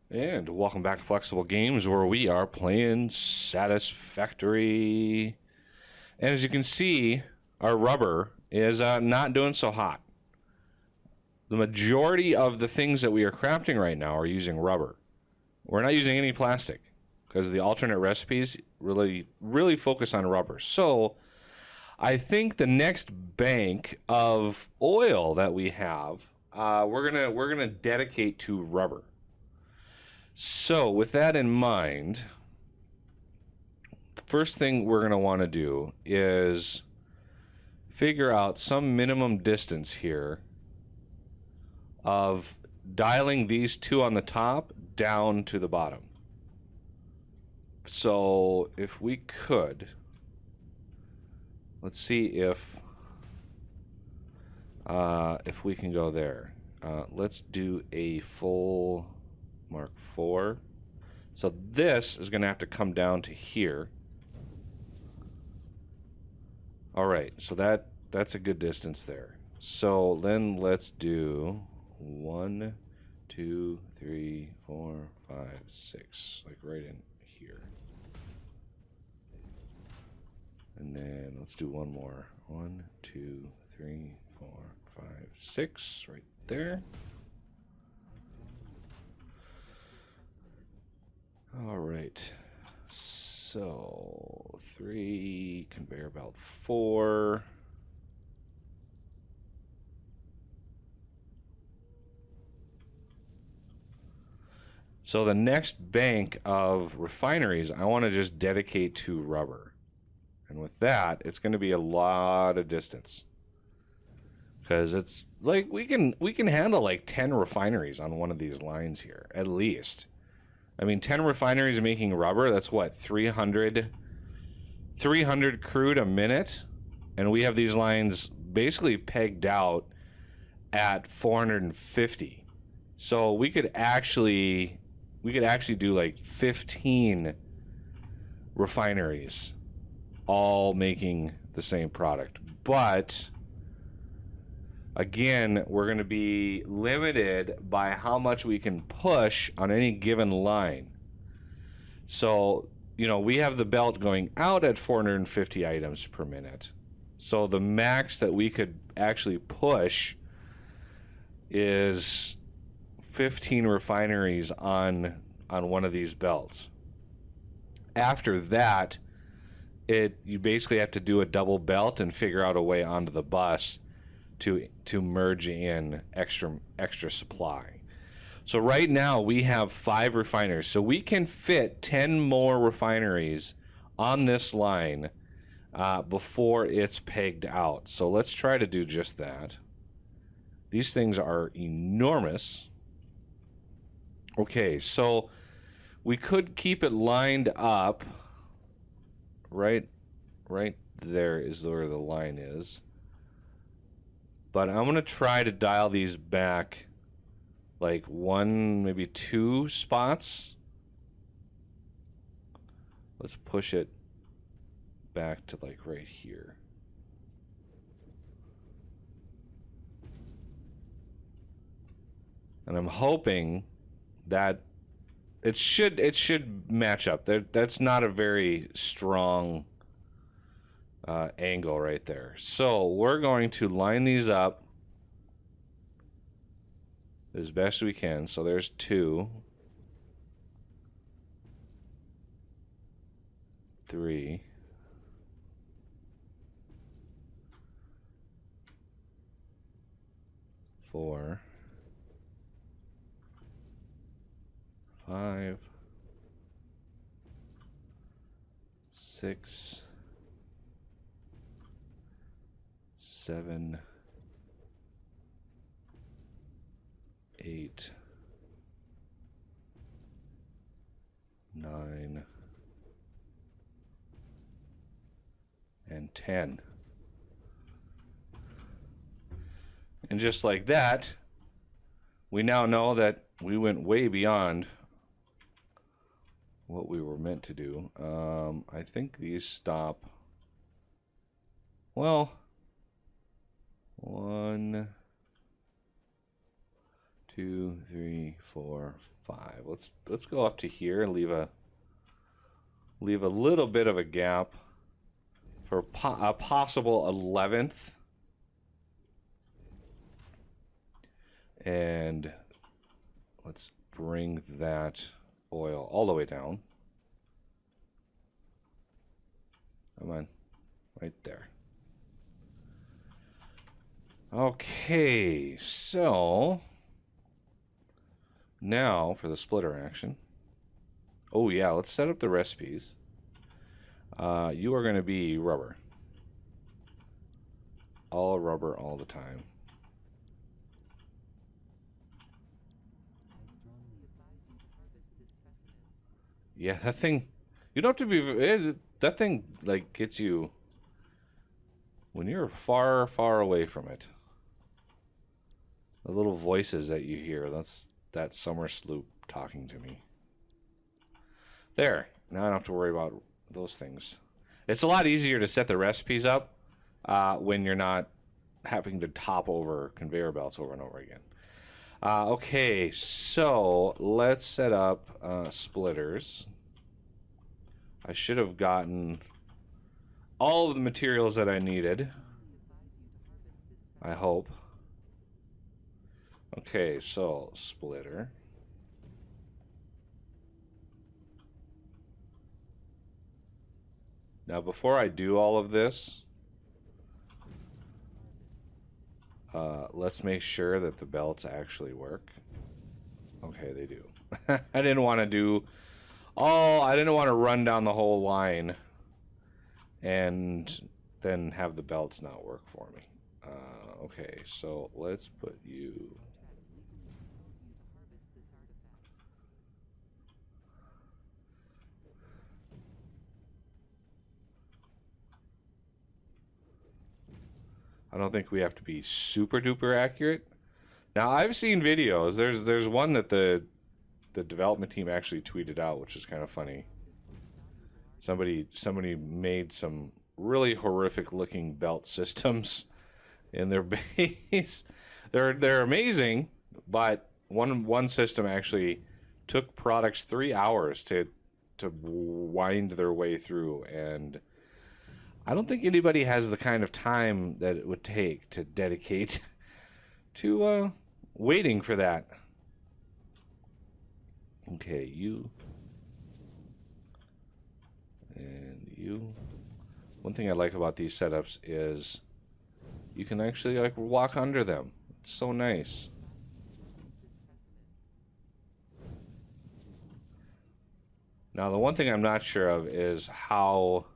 And welcome back to Flexible Games, where we are playing Satisfactory. And as you can see, our rubber is not doing so hot. The majority of the things that we are crafting right now are using rubber. We're not using any plastic because the alternate recipes really focus on rubber. So I think the next bank of oil that we have, we're gonna dedicate to rubber. So with that in mind, the first thing we're going to want to do is figure out some minimum distance here of dialing these two on the top down to the bottom. So if we could, let's see if we can go there. Let's do a full Mark 4. So this is going to have to come down to here. All right, so that's a good distance there. So then let's do 1, 2, 3, 4, 5, 6, like right in here. And then let's do one more. 1, 2, 3, 4, 5, 6, right there. All right, so 3, conveyor belt 4. So the next bank of refineries, I want to just dedicate to rubber. And with that, it's going to be a lot of distance. Because it's like we can handle like 10 refineries on one of these lines here, at least. I mean, 10 refineries making rubber, that's what, 300 crude a minute? And we have these lines basically pegged out at 450. So we could actually do like 15 refineries all making the same product. But again, we're going to be limited by how much we can push on any given line. So, we have the belt going out at 450 items per minute. So the max that we could actually push is 15 refineries on one of these belts. After that, you basically have to do a double belt and figure out a way onto the bus to merge in extra supply. So right now we have 5 refineries. So we can fit 10 more refineries on this line before it's pegged out. So let's try to do just that. These things are enormous. Okay, so we could keep it lined up. Right there is where the line is. But I'm going to try to dial these back like 1, maybe 2 spots. Let's push it back to like right here. And I'm hoping that it should match up. That's not a very strong angle right there. So we're going to line these up as best we can. So there's 2, 3, 4, 5, 6, 7, 8, 9, and 10. And just like that, we now know that we went way beyond what we were meant to do. I think these stop. Well, 1, 2, 3, 4, 5. Let's go up to here and leave a little bit of a gap for a possible 11th. And let's bring that oil all the way down. Come on, right there. Okay, so now for the splitter action. Oh yeah, let's set up the recipes. You are going to be rubber. All rubber all the time. Yeah, that thing, you don't have to be, that thing, like, gets you, when you're far, far away from it. The little voices that you hear, that's that summer sloop talking to me. There, now I don't have to worry about those things. It's a lot easier to set the recipes up when you're not having to top over conveyor belts over and over again. Okay, so let's set up splitters. I should have gotten all of the materials that I needed. I hope. Okay, so splitter. Now, before I do all of this, let's make sure that the belts actually work. Okay, they do. I didn't want to do I didn't want to run down the whole line and then have the belts not work for me. Okay, so let's put you... I don't think we have to be super duper accurate. Now, I've seen videos. There's one that the development team actually tweeted out, which is kind of funny. Somebody made some really horrific looking belt systems in their base. They're amazing, but one system actually took products 3 hours to wind their way through, and I don't think anybody has the kind of time that it would take to dedicate to waiting for that. Okay, you and you. One thing I like about these setups is you can actually like walk under them. It's so nice. Now, the one thing I'm not sure of is how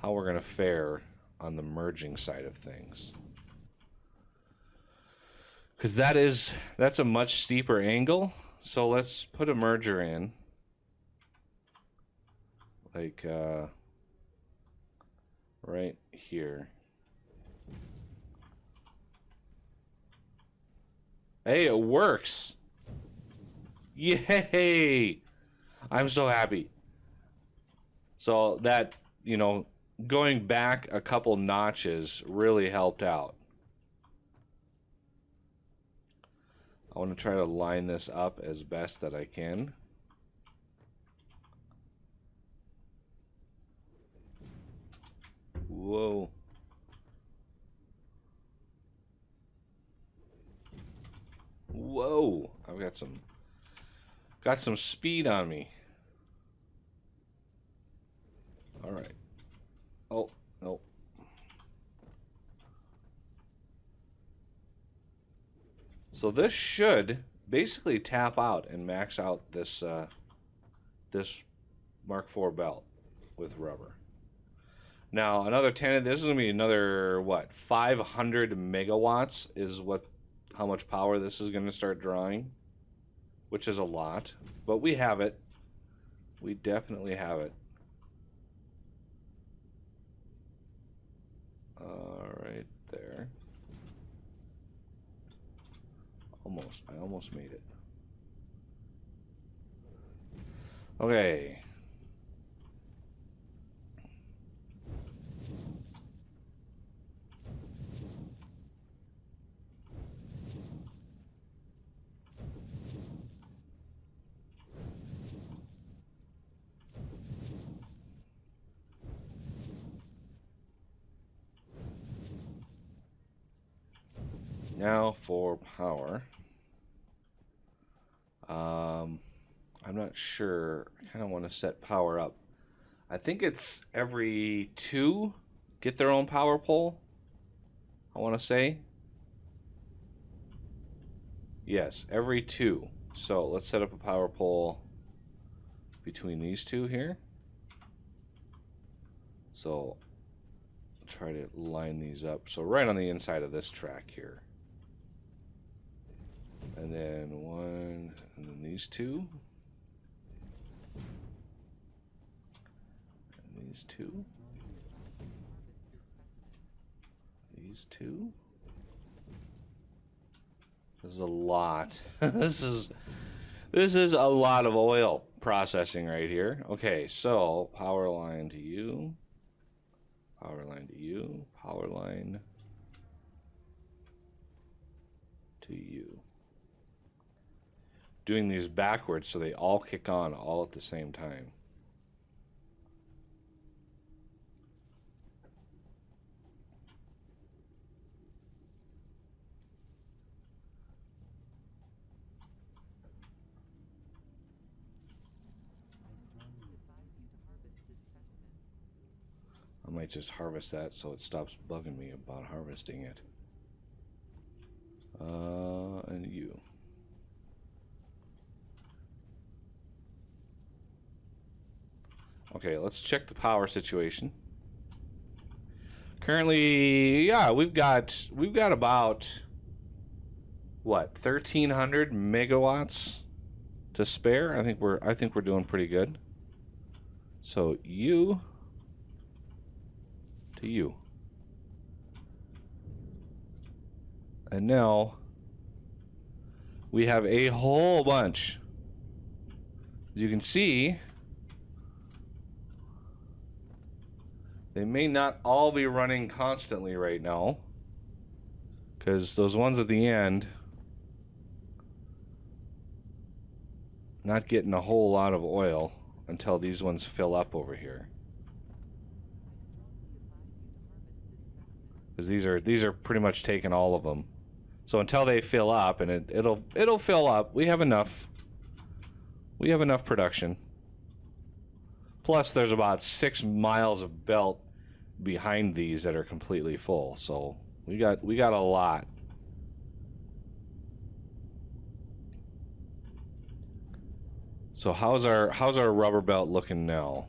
we're going to fare on the merging side of things. Because that's a much steeper angle. So let's put a merger in. Like right here. Hey, it works. Yay! I'm so happy. So that, you know, going back a couple notches really helped out. I want to try to line this up as best that I can. Whoa. Whoa. I've got some speed on me. All right. Oh, no. So this should basically tap out and max out this this Mark IV belt with rubber. Now, another 10, this is going to be another, what, 500 megawatts is how much power this is going to start drawing, which is a lot, but we have it. We definitely have it. Right there. Almost. I almost made it. Okay. now for power. I'm not sure. I kind of want to set power up. I think it's every 2 get their own power pole. I want to say. Yes, every 2. So let's set up a power pole between these 2 here. So try to line these up. So right on the inside of this track here. And then 1, and then these 2. And these 2. These 2. This is a lot. This is a lot of oil processing right here. Okay, so power line to you. Power line to you. Power line to you. Doing these backwards so they all kick on all at the same time. I might just harvest that so it stops bugging me about harvesting it. And you. Okay, let's check the power situation. Currently, yeah, we've got about what, 1,300 megawatts to spare. I think we're doing pretty good. So you to you. And now we have a whole bunch. As you can see, they may not all be running constantly right now, because those ones at the end not getting a whole lot of oil until these ones fill up over here. Because these are pretty much taking all of them. So until they fill up, and it'll fill up, we have enough. We have enough production. Plus, there's about 6 miles of belt behind these that are completely full. So we got a lot. So how's our rubber belt looking now?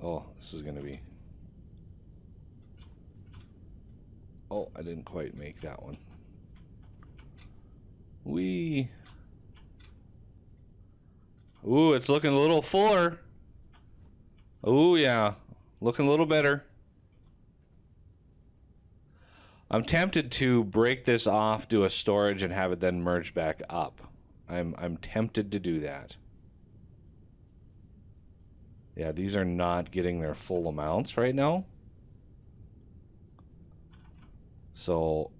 Oh, this is gonna be. Oh, I didn't quite make that one. Ooh, it's looking a little fuller. Ooh, yeah. Looking a little better. I'm tempted to break this off, do a storage, and have it then merge back up. I'm tempted to do that. Yeah, these are not getting their full amounts right now. So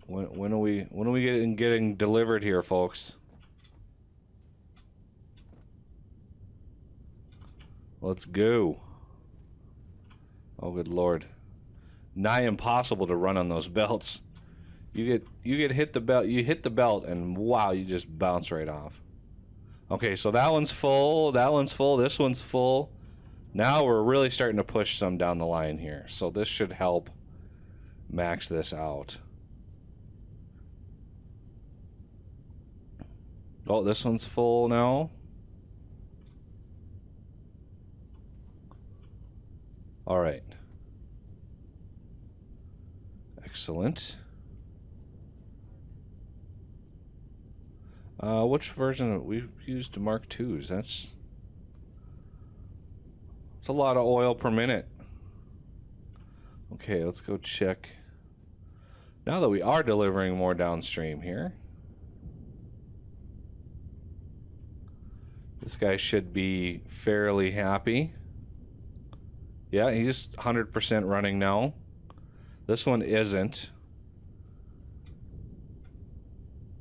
when are we getting delivered here, folks? Let's go. Oh, good Lord. Nigh impossible to run on those belts. You get hit the belt, you hit the belt, and wow, you just bounce right off. Okay, so that one's full, that one's full, this one's full. Now we're really starting to push some down the line here. So this should help max this out. Oh, this one's full now. All right. Excellent. Which version? We've used Mark IIs. That's a lot of oil per minute. Okay, let's go check. Now that we are delivering more downstream here, this guy should be fairly happy. Yeah, he's 100% running now. This one isn't.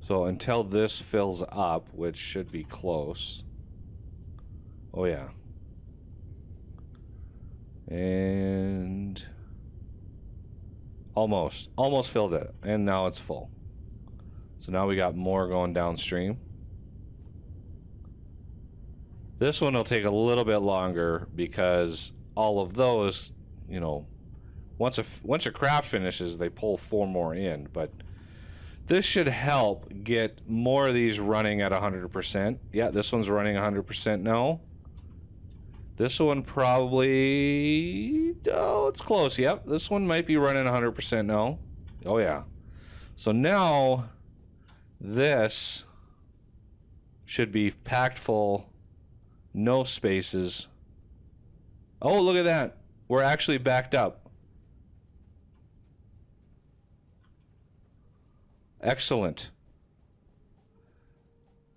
So until this fills up, which should be close. Oh yeah. And Almost filled it, and now it's full. So now we got more going downstream. This one will take a little bit longer because all of those, you know, once a craft finishes, they pull 4 more in. But this should help get more of these running at 100%. Yeah, this one's running 100% now. This one probably... Oh, it's close. Yep, this one might be running 100% now. Oh, yeah. So now, this should be packed full. No spaces. Oh, look at that. We're actually backed up. Excellent.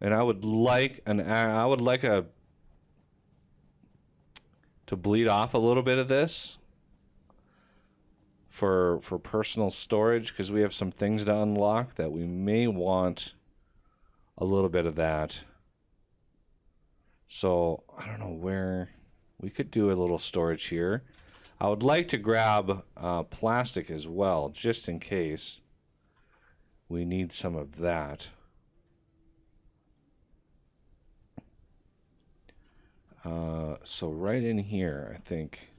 And I would like to bleed off a little bit of this for personal storage, because we have some things to unlock that we may want a little bit of that. So I don't know where we could do a little storage here. I would like to grab plastic as well, just in case we need some of that. So right in here, I think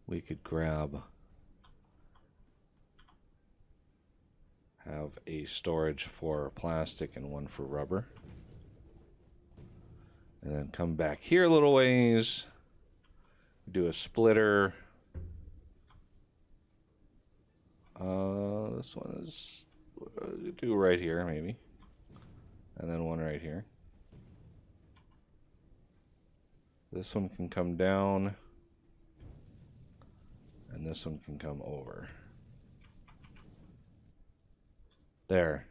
we could have a storage for plastic and one for rubber. And then come back here a little ways, do a splitter. This one is, do right here maybe. And then one right here. This one can come down. And this one can come over. There.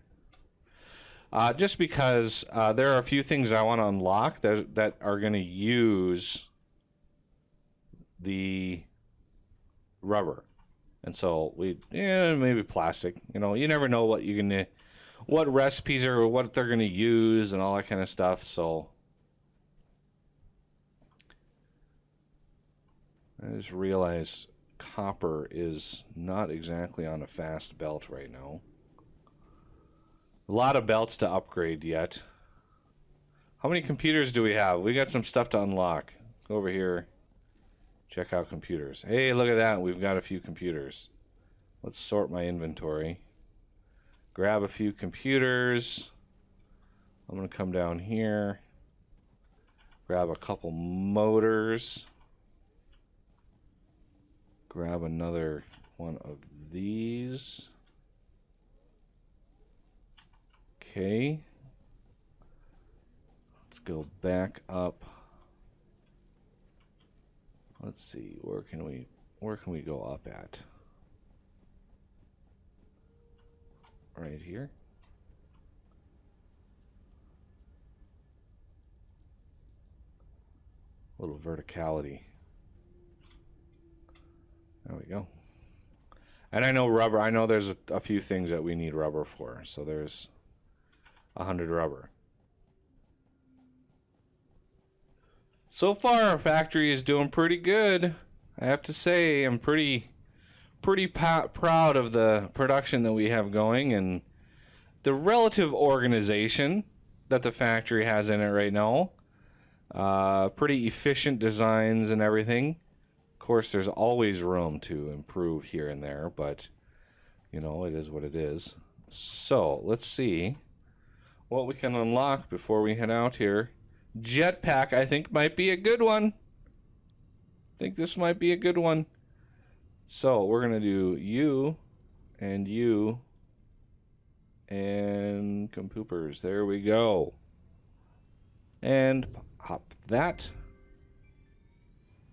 Just because there are a few things I want to unlock that are going to use the rubber. And so maybe plastic. You know, you never know what recipes or what they're gonna use and all that kind of stuff. So I just realized copper is not exactly on a fast belt right now. A lot of belts to upgrade yet. How many computers do we have? We got some stuff to unlock. Let's go over here. Check out computers. Hey, look at that. We've got a few computers. Let's sort my inventory. Grab a few computers. I'm going to come down here. Grab a couple motors. Grab another one of these. Okay. Let's go back up. Let's see, where can we go up at? Right here. A little verticality. There we go. And I know rubber, I know there's a few things that we need rubber for. So there's 100 rubber. So far, our factory is doing pretty good. I have to say, I'm pretty proud of the production that we have going and the relative organization that the factory has in it right now. Pretty efficient designs and everything. Of course, there's always room to improve here and there, but you know, it is what it is. So let's see what we can unlock before we head out here. Jetpack, I think, might be a good one. I think this might be a good one. So we're going to do you and compoopers. There we go. And hop that.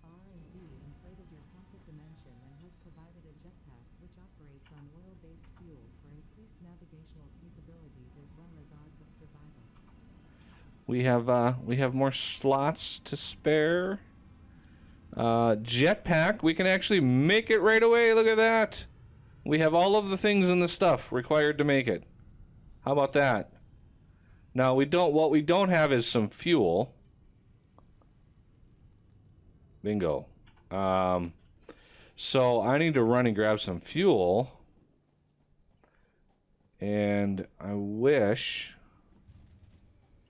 R&D inflated your pocket dimension and has provided a jetpack which operates on oil-based fuel for increased navigational capabilities as well as odds of survival. We have more slots to spare. Jetpack, we can actually make it right away. Look at that. We have all of the things in the stuff required to make it. How about that? Now what we don't have is some fuel. Bingo. So I need to run and grab some fuel. And I wish...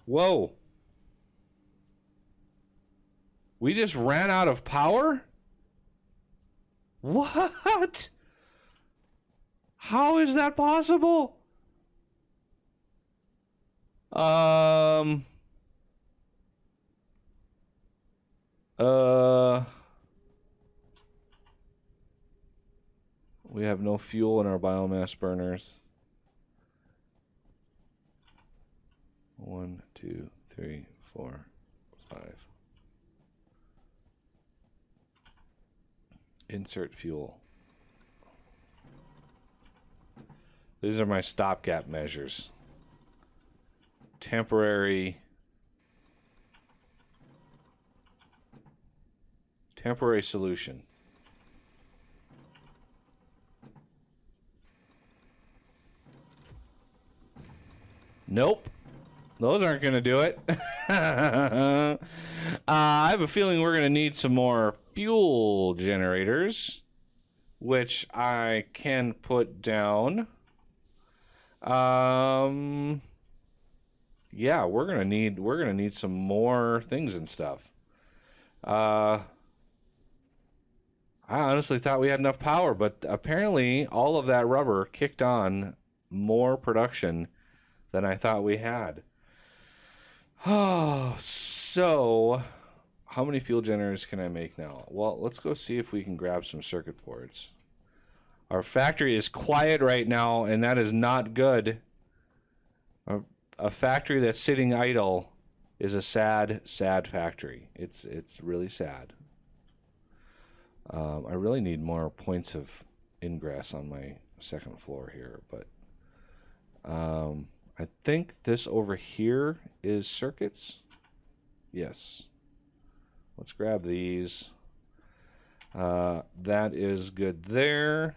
Whoa! We just ran out of power? What? How is that possible? We have no fuel in our biomass burners. 1, 2, 3, 4, 5. Insert fuel. These are my stopgap measures. Temporary solution. Nope. Those aren't going to do it. I have a feeling we're going to need some more fuel generators, which I can put down. Yeah, we're gonna need some more things and stuff. I honestly thought we had enough power, but apparently all of that rubber kicked on more production than I thought we had. Oh, so how many fuel generators can I make now? Well, let's go see if we can grab some circuit boards. Our factory is quiet right now, and that is not good. A factory that's sitting idle is a sad, sad factory. It's really sad. I really need more points of ingress on my second floor here, but I think this over here is circuits. Yes. Let's grab these. That is good there.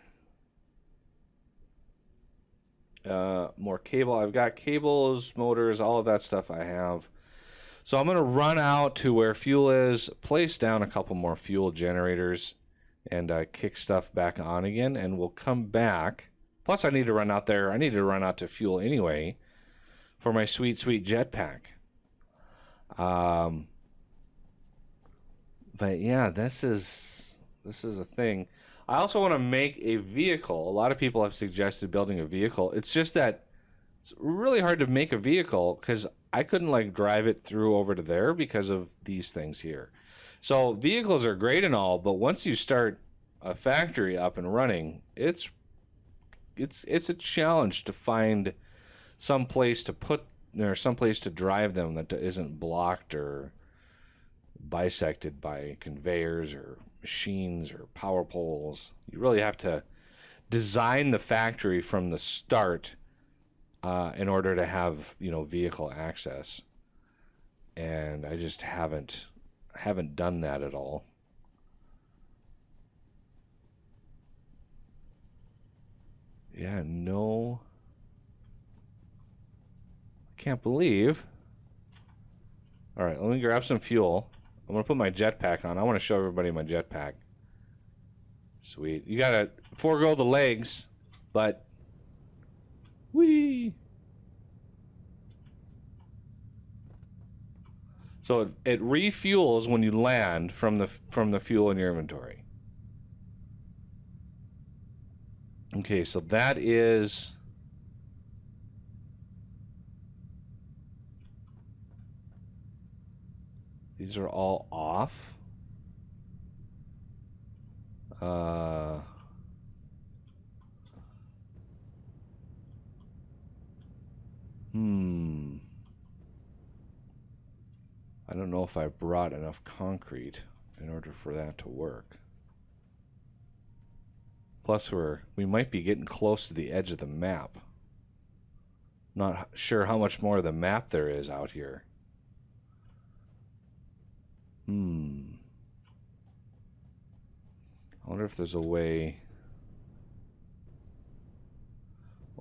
More cable. I've got cables, motors, all of that stuff I have. So I'm going to run out to where fuel is, place down a couple more fuel generators, and kick stuff back on again, and we'll come back. Plus, I need to run out there. I need to run out to fuel anyway for my sweet, sweet jetpack. But yeah, this is a thing. I also want to make a vehicle. A lot of people have suggested building a vehicle. It's just that it's really hard to make a vehicle because I couldn't like drive it through over to there because of these things here. So vehicles are great and all, but once you start a factory up and running, it's a challenge to find some place to put or some place to drive them that isn't blocked or bisected by conveyors or machines or power poles. You really have to design the factory from the start in order to have, vehicle access. And I just haven't done that at all. Yeah, no. I can't believe. All right, let me grab some fuel. I'm going to put my jetpack on. I want to show everybody my jetpack. Sweet. You got to forego the legs, but whee! So it refuels when you land from the fuel in your inventory. Okay, so that is these are all off. I don't know if I brought enough concrete in order for that to work. Plus, we might be getting close to the edge of the map. Not sure how much more of the map there is out here. I wonder if there's a way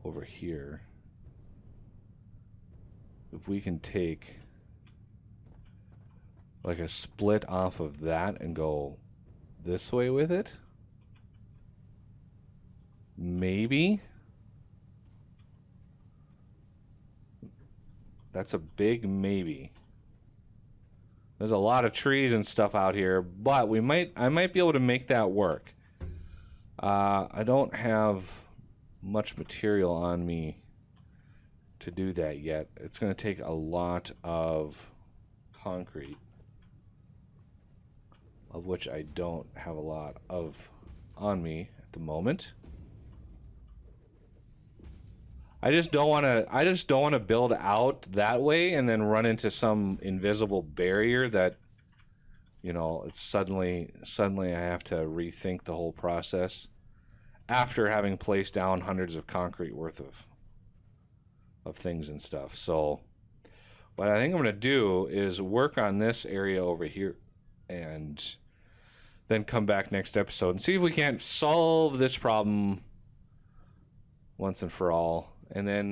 over here. If we can take like a split off of that and go this way with it. Maybe. That's a big maybe. There's a lot of trees and stuff out here, but I might be able to make that work. I don't have much material on me to do that yet. It's going to take a lot of concrete, of which I don't have a lot of on me at the moment. I just don't want to build out that way and then run into some invisible barrier that, you know, it's suddenly I have to rethink the whole process after having placed down hundreds of concrete worth of things and stuff. So what I think I'm going to do is work on this area over here and then come back next episode and see if we can't solve this problem once and for all. And then,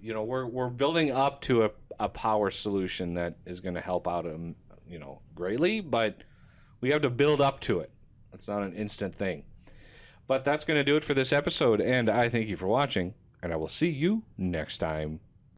you know, we're building up to a power solution that is going to help out, you know, greatly, but we have to build up to it. It's not an instant thing. But that's going to do it for this episode, and I thank you for watching, and I will see you next time.